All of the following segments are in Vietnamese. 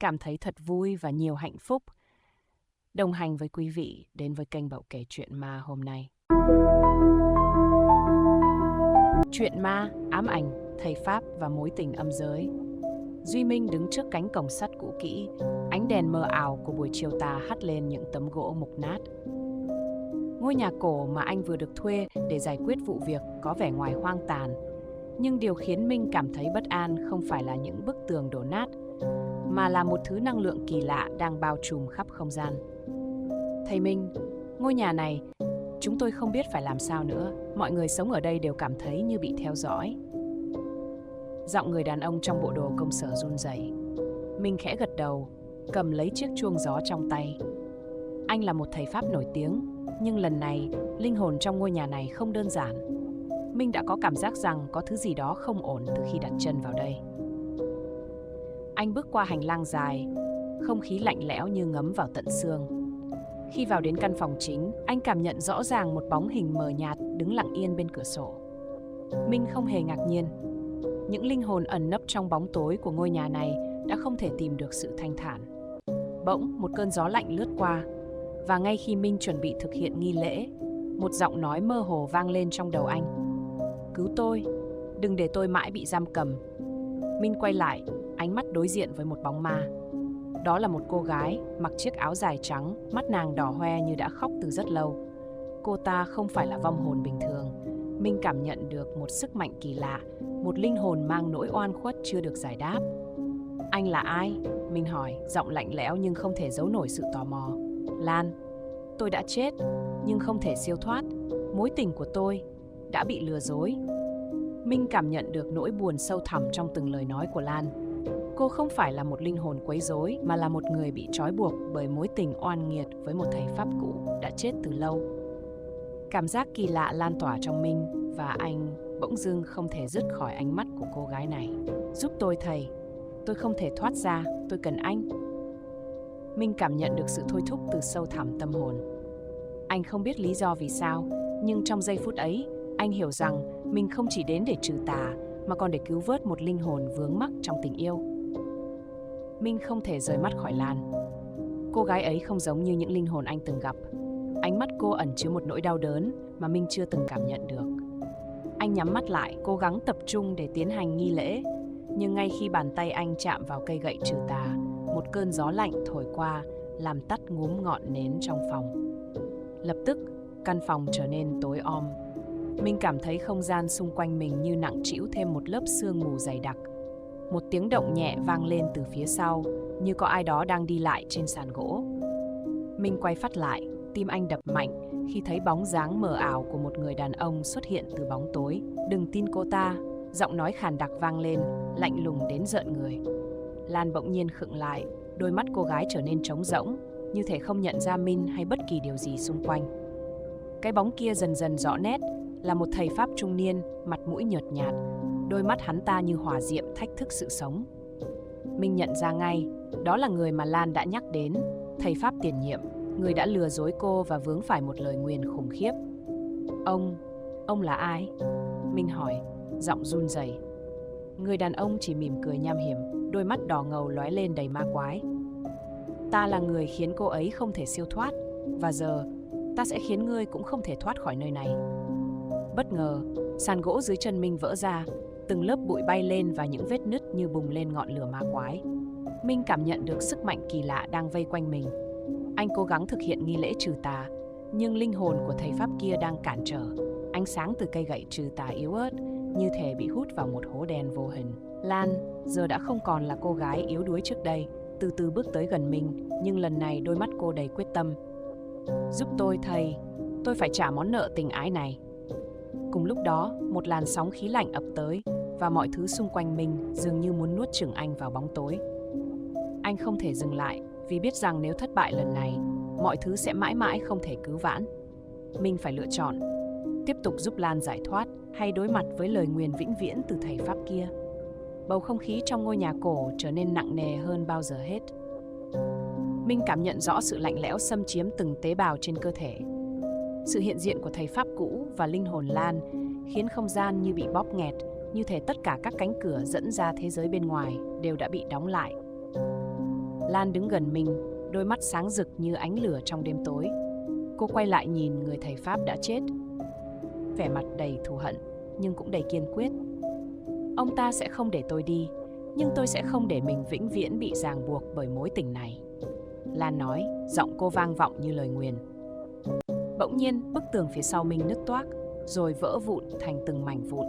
cảm thấy thật vui và nhiều hạnh phúc đồng hành với quý vị đến với kênh Bậu Kể Chuyện Ma hôm nay. Chuyện ma, ám ảnh, thầy Pháp và mối tình âm giới. Duy Minh đứng trước cánh cổng sắt cũ kỹ, ánh đèn mờ ảo của buổi chiều tà hắt lên những tấm gỗ mục nát. Ngôi nhà cổ mà anh vừa được thuê để giải quyết vụ việc có vẻ ngoài hoang tàn, nhưng điều khiến Minh cảm thấy bất an không phải là những bức tường đổ nát, mà là một thứ năng lượng kỳ lạ đang bao trùm khắp không gian. Thầy Minh, ngôi nhà này, chúng tôi không biết phải làm sao nữa. Mọi người sống ở đây đều cảm thấy như bị theo dõi. Giọng người đàn ông trong bộ đồ công sở run rẩy. Minh khẽ gật đầu, cầm lấy chiếc chuông gió trong tay. Anh là một thầy Pháp nổi tiếng, nhưng lần này, linh hồn trong ngôi nhà này không đơn giản. Minh đã có cảm giác rằng có thứ gì đó không ổn từ khi đặt chân vào đây. Anh bước qua hành lang dài, không khí lạnh lẽo như ngấm vào tận xương. Khi vào đến căn phòng chính, anh cảm nhận rõ ràng một bóng hình mờ nhạt đứng lặng yên bên cửa sổ. Minh không hề ngạc nhiên. Những linh hồn ẩn nấp trong bóng tối của ngôi nhà này đã không thể tìm được sự thanh thản. Bỗng, một cơn gió lạnh lướt qua, và ngay khi Minh chuẩn bị thực hiện nghi lễ, một giọng nói mơ hồ vang lên trong đầu anh. Cứu tôi, đừng để tôi mãi bị giam cầm. Minh quay lại, ánh mắt đối diện với một bóng ma. Đó là một cô gái mặc chiếc áo dài trắng, mắt nàng đỏ hoe như đã khóc từ rất lâu. Cô ta không phải là vong hồn bình thường. Minh cảm nhận được một sức mạnh kỳ lạ, một linh hồn mang nỗi oan khuất chưa được giải đáp. Anh là ai? Minh hỏi, giọng lạnh lẽo nhưng không thể giấu nổi sự tò mò. Lan, tôi đã chết, nhưng không thể siêu thoát. Mối tình của tôi đã bị lừa dối. Minh cảm nhận được nỗi buồn sâu thẳm trong từng lời nói của Lan. Cô không phải là một linh hồn quấy rối, mà là một người bị trói buộc bởi mối tình oan nghiệt với một thầy Pháp cũ đã chết từ lâu. Cảm giác kỳ lạ lan tỏa trong Minh, và anh bỗng dưng không thể dứt khỏi ánh mắt của cô gái này. Giúp tôi thầy, tôi không thể thoát ra, tôi cần anh. Minh cảm nhận được sự thôi thúc từ sâu thẳm tâm hồn. Anh không biết lý do vì sao, nhưng trong giây phút ấy, anh hiểu rằng mình không chỉ đến để trừ tà, mà còn để cứu vớt một linh hồn vướng mắc trong tình yêu. Minh không thể rời mắt khỏi Lan. Cô gái ấy không giống như những linh hồn anh từng gặp. Ánh mắt cô ẩn chứa một nỗi đau đớn mà Minh chưa từng cảm nhận được. Anh nhắm mắt lại, cố gắng tập trung để tiến hành nghi lễ. Nhưng ngay khi bàn tay anh chạm vào cây gậy trừ tà, một cơn gió lạnh thổi qua, làm tắt ngúm ngọn nến trong phòng. Lập tức, căn phòng trở nên tối om. Minh cảm thấy không gian xung quanh mình như nặng trĩu thêm một lớp sương mù dày đặc. Một tiếng động nhẹ vang lên từ phía sau, như có ai đó đang đi lại trên sàn gỗ. Minh quay phát lại, tim anh đập mạnh khi thấy bóng dáng mờ ảo của một người đàn ông xuất hiện từ bóng tối. Đừng tin cô ta, giọng nói khàn đặc vang lên, lạnh lùng đến rợn người. Lan bỗng nhiên khựng lại, đôi mắt cô gái trở nên trống rỗng, như thể không nhận ra Minh hay bất kỳ điều gì xung quanh. Cái bóng kia dần dần rõ nét, là một thầy Pháp trung niên, mặt mũi nhợt nhạt. Đôi mắt hắn ta như hỏa diệm thách thức sự sống. Minh nhận ra ngay, đó là người mà Lan đã nhắc đến, thầy Pháp tiền nhiệm, người đã lừa dối cô và vướng phải một lời nguyền khủng khiếp. Ông là ai? Minh hỏi, giọng run rẩy. Người đàn ông chỉ mỉm cười nham hiểm, đôi mắt đỏ ngầu lóe lên đầy ma quái. Ta là người khiến cô ấy không thể siêu thoát, và giờ ta sẽ khiến ngươi cũng không thể thoát khỏi nơi này. Bất ngờ, sàn gỗ dưới chân Minh vỡ ra, từng lớp bụi bay lên và những vết nứt như bùng lên ngọn lửa ma quái. Minh cảm nhận được sức mạnh kỳ lạ đang vây quanh mình. Anh cố gắng thực hiện nghi lễ trừ tà, nhưng linh hồn của thầy Pháp kia đang cản trở. Ánh sáng từ cây gậy trừ tà yếu ớt, như thể bị hút vào một hố đen vô hình. Lan giờ đã không còn là cô gái yếu đuối trước đây, từ từ bước tới gần Minh, nhưng lần này đôi mắt cô đầy quyết tâm. Giúp tôi thầy, tôi phải trả món nợ tình ái này. Cùng lúc đó, một làn sóng khí lạnh ập tới, và mọi thứ xung quanh Minh dường như muốn nuốt chửng anh vào bóng tối. Anh không thể dừng lại, vì biết rằng nếu thất bại lần này, mọi thứ sẽ mãi mãi không thể cứu vãn. Minh phải lựa chọn, tiếp tục giúp Lan giải thoát hay đối mặt với lời nguyền vĩnh viễn từ thầy Pháp kia. Bầu không khí trong ngôi nhà cổ trở nên nặng nề hơn bao giờ hết. Minh cảm nhận rõ sự lạnh lẽo xâm chiếm từng tế bào trên cơ thể. Sự hiện diện của thầy Pháp cũ và linh hồn Lan khiến không gian như bị bóp nghẹt, như thể tất cả các cánh cửa dẫn ra thế giới bên ngoài đều đã bị đóng lại. Lan đứng gần Minh, đôi mắt sáng rực như ánh lửa trong đêm tối. Cô quay lại nhìn người thầy Pháp đã chết, vẻ mặt đầy thù hận nhưng cũng đầy kiên quyết. Ông ta sẽ không để tôi đi, nhưng tôi sẽ không để mình vĩnh viễn bị ràng buộc bởi mối tình này. Lan nói, giọng cô vang vọng như lời nguyền. Bỗng nhiên, bức tường phía sau Minh nứt toác, rồi vỡ vụn thành từng mảnh vụn.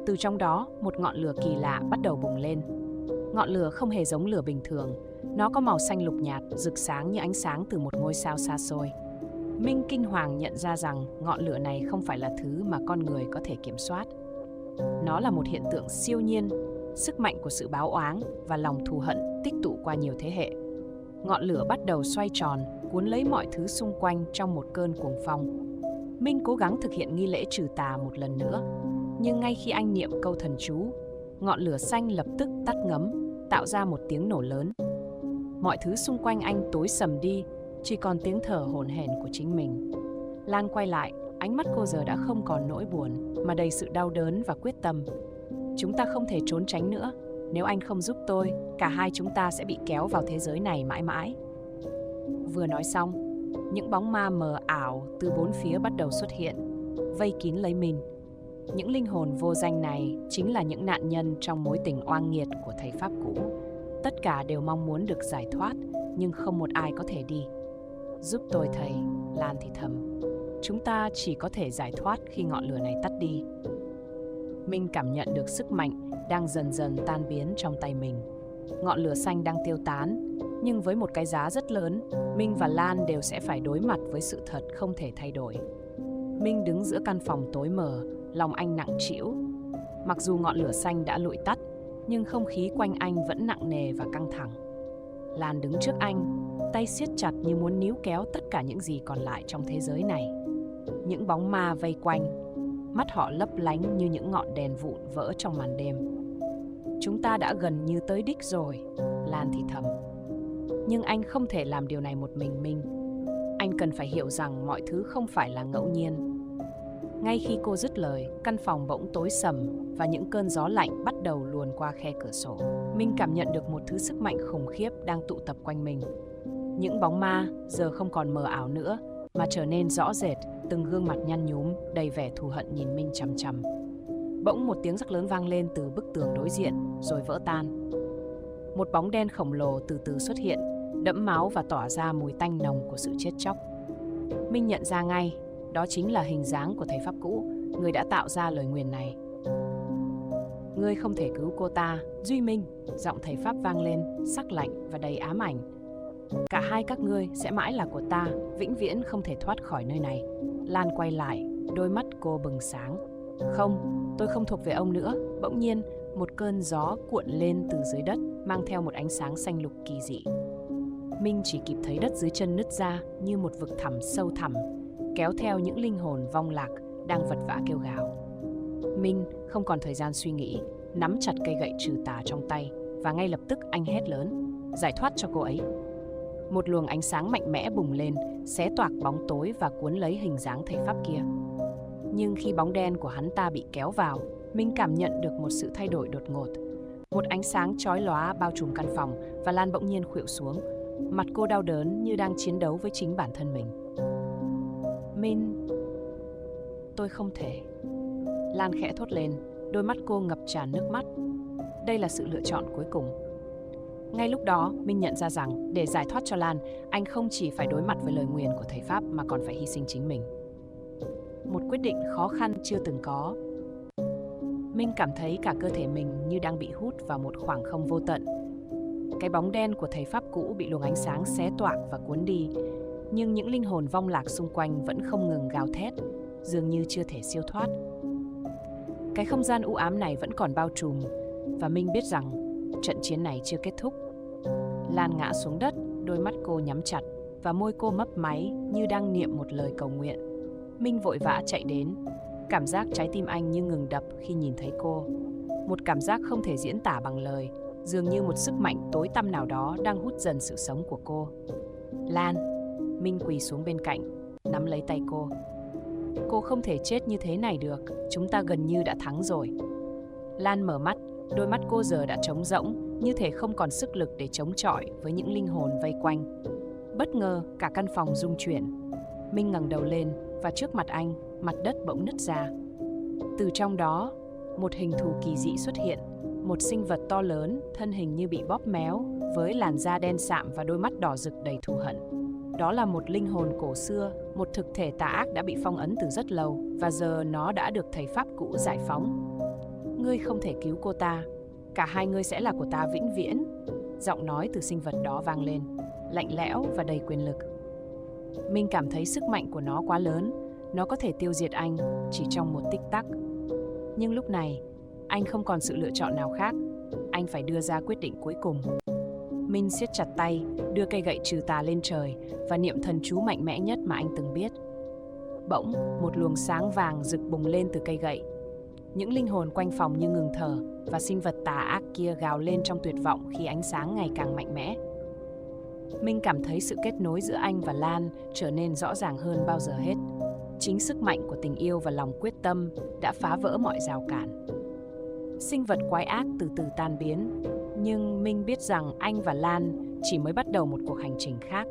Từ trong đó, một ngọn lửa kỳ lạ bắt đầu bùng lên. Ngọn lửa không hề giống lửa bình thường, nó có màu xanh lục nhạt, rực sáng như ánh sáng từ một ngôi sao xa xôi. Minh kinh hoàng nhận ra rằng ngọn lửa này không phải là thứ mà con người có thể kiểm soát. Nó là một hiện tượng siêu nhiên, sức mạnh của sự báo oán và lòng thù hận tích tụ qua nhiều thế hệ. Ngọn lửa bắt đầu xoay tròn, cuốn lấy mọi thứ xung quanh trong một cơn cuồng phong. Minh cố gắng thực hiện nghi lễ trừ tà một lần nữa, nhưng ngay khi anh niệm câu thần chú, ngọn lửa xanh lập tức tắt ngấm, tạo ra một tiếng nổ lớn. Mọi thứ xung quanh anh tối sầm đi, chỉ còn tiếng thở hổn hển của chính mình. Lan quay lại, ánh mắt cô giờ đã không còn nỗi buồn, mà đầy sự đau đớn và quyết tâm. Chúng ta không thể trốn tránh nữa. Nếu anh không giúp tôi, cả hai chúng ta sẽ bị kéo vào thế giới này mãi mãi. Vừa nói xong, những bóng ma mờ ảo từ bốn phía bắt đầu xuất hiện, vây kín lấy mình. Những linh hồn vô danh này chính là những nạn nhân trong mối tình oan nghiệt của thầy Pháp cũ. Tất cả đều mong muốn được giải thoát, nhưng không một ai có thể đi. Giúp tôi thầy, Lan thì thầm. Chúng ta chỉ có thể giải thoát khi ngọn lửa này tắt đi. Minh cảm nhận được sức mạnh đang dần dần tan biến trong tay mình. Ngọn lửa xanh đang tiêu tán, nhưng với một cái giá rất lớn, Minh và Lan đều sẽ phải đối mặt với sự thật không thể thay đổi. Minh đứng giữa căn phòng tối mờ, lòng anh nặng trĩu. Mặc dù ngọn lửa xanh đã lụi tắt, nhưng không khí quanh anh vẫn nặng nề và căng thẳng. Lan đứng trước anh, tay siết chặt như muốn níu kéo tất cả những gì còn lại trong thế giới này. Những bóng ma vây quanh, mắt họ lấp lánh như những ngọn đèn vụn vỡ trong màn đêm. Chúng ta đã gần như tới đích rồi, Lan thì thầm. Nhưng anh không thể làm điều này một mình Minh. Anh cần phải hiểu rằng mọi thứ không phải là ngẫu nhiên. Ngay khi cô dứt lời, căn phòng bỗng tối sầm và những cơn gió lạnh bắt đầu luồn qua khe cửa sổ. Minh cảm nhận được một thứ sức mạnh khủng khiếp đang tụ tập quanh mình. Những bóng ma giờ không còn mờ ảo nữa, mà trở nên rõ rệt, từng gương mặt nhăn nhúm, đầy vẻ thù hận nhìn Minh chằm chằm. Bỗng một tiếng rắc lớn vang lên từ bức tường đối diện, rồi vỡ tan. Một bóng đen khổng lồ từ từ xuất hiện, đẫm máu và tỏa ra mùi tanh nồng của sự chết chóc. Minh nhận ra ngay, đó chính là hình dáng của thầy Pháp cũ, người đã tạo ra lời nguyền này. Ngươi không thể cứu cô ta, Duy Minh, giọng thầy Pháp vang lên, sắc lạnh và đầy ám ảnh. Cả hai các ngươi sẽ mãi là của ta, vĩnh viễn không thể thoát khỏi nơi này. Lan quay lại, đôi mắt cô bừng sáng. Không, tôi không thuộc về ông nữa. Bỗng nhiên, một cơn gió cuộn lên từ dưới đất, mang theo một ánh sáng xanh lục kỳ dị. Minh chỉ kịp thấy đất dưới chân nứt ra như một vực thẳm sâu thẳm, kéo theo những linh hồn vong lạc đang vật vã kêu gào. Minh không còn thời gian suy nghĩ, nắm chặt cây gậy trừ tà trong tay và ngay lập tức anh hét lớn, giải thoát cho cô ấy. Một luồng ánh sáng mạnh mẽ bùng lên, xé toạc bóng tối và cuốn lấy hình dáng thầy Pháp kia. Nhưng khi bóng đen của hắn ta bị kéo vào, Minh cảm nhận được một sự thay đổi đột ngột. Một ánh sáng chói lóa bao trùm căn phòng và Lan bỗng nhiên khuỵu xuống. Mặt cô đau đớn như đang chiến đấu với chính bản thân mình. Minh, tôi không thể. Lan khẽ thốt lên, đôi mắt cô ngập tràn nước mắt. Đây là sự lựa chọn cuối cùng. Ngay lúc đó, Minh nhận ra rằng để giải thoát cho Lan, anh không chỉ phải đối mặt với lời nguyền của thầy Pháp mà còn phải hy sinh chính mình. Một quyết định khó khăn chưa từng có. Minh cảm thấy cả cơ thể mình như đang bị hút vào một khoảng không vô tận. Cái bóng đen của thầy Pháp cũ bị luồng ánh sáng xé toạc và cuốn đi, nhưng những linh hồn vong lạc xung quanh vẫn không ngừng gào thét, dường như chưa thể siêu thoát. Cái không gian u ám này vẫn còn bao trùm, và Minh biết rằng trận chiến này chưa kết thúc. Lan ngã xuống đất, đôi mắt cô nhắm chặt và môi cô mấp máy như đang niệm một lời cầu nguyện. Minh vội vã chạy đến, cảm giác trái tim anh như ngừng đập khi nhìn thấy cô. Một cảm giác không thể diễn tả bằng lời, dường như một sức mạnh tối tăm nào đó đang hút dần sự sống của cô. Lan, Minh quỳ xuống bên cạnh, nắm lấy tay cô. Cô không thể chết như thế này được, chúng ta gần như đã thắng rồi. Lan mở mắt, đôi mắt cô giờ đã trống rỗng, như thể không còn sức lực để chống chọi với những linh hồn vây quanh. Bất ngờ, cả căn phòng rung chuyển. Minh ngẩng đầu lên và trước mặt anh, mặt đất bỗng nứt ra. Từ trong đó, một hình thù kỳ dị xuất hiện, một sinh vật to lớn, thân hình như bị bóp méo, với làn da đen sạm và đôi mắt đỏ rực đầy thù hận. Đó là một linh hồn cổ xưa, một thực thể tà ác đã bị phong ấn từ rất lâu, và giờ nó đã được thầy Pháp cũ giải phóng. Ngươi không thể cứu cô ta, cả hai ngươi sẽ là của ta vĩnh viễn. Giọng nói từ sinh vật đó vang lên, lạnh lẽo và đầy quyền lực. Minh cảm thấy sức mạnh của nó quá lớn, nó có thể tiêu diệt anh chỉ trong một tích tắc. Nhưng lúc này, anh không còn sự lựa chọn nào khác, anh phải đưa ra quyết định cuối cùng. Minh siết chặt tay, đưa cây gậy trừ tà lên trời và niệm thần chú mạnh mẽ nhất mà anh từng biết. Bỗng, một luồng sáng vàng rực bùng lên từ cây gậy. Những linh hồn quanh phòng như ngừng thở và sinh vật tà ác kia gào lên trong tuyệt vọng khi ánh sáng ngày càng mạnh mẽ. Minh cảm thấy sự kết nối giữa anh và Lan trở nên rõ ràng hơn bao giờ hết. Chính sức mạnh của tình yêu và lòng quyết tâm đã phá vỡ mọi rào cản. Sinh vật quái ác từ từ tan biến, nhưng Minh biết rằng anh và Lan chỉ mới bắt đầu một cuộc hành trình khác.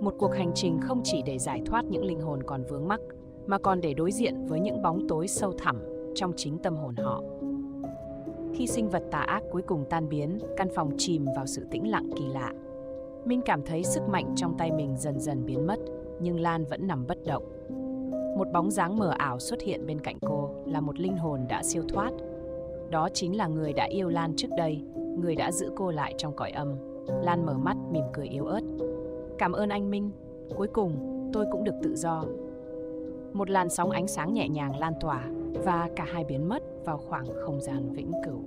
Một cuộc hành trình không chỉ để giải thoát những linh hồn còn vướng mắc, mà còn để đối diện với những bóng tối sâu thẳm trong chính tâm hồn họ. Khi sinh vật tà ác cuối cùng tan biến, căn phòng chìm vào sự tĩnh lặng kỳ lạ. Minh cảm thấy sức mạnh trong tay mình dần dần biến mất, nhưng Lan vẫn nằm bất động. Một bóng dáng mờ ảo xuất hiện bên cạnh cô, là một linh hồn đã siêu thoát. Đó chính là người đã yêu Lan trước đây, người đã giữ cô lại trong cõi âm. Lan mở mắt mỉm cười yếu ớt. Cảm ơn anh Minh, cuối cùng tôi cũng được tự do. Một làn sóng ánh sáng nhẹ nhàng lan tỏa và cả hai biến mất vào khoảng không gian vĩnh cửu.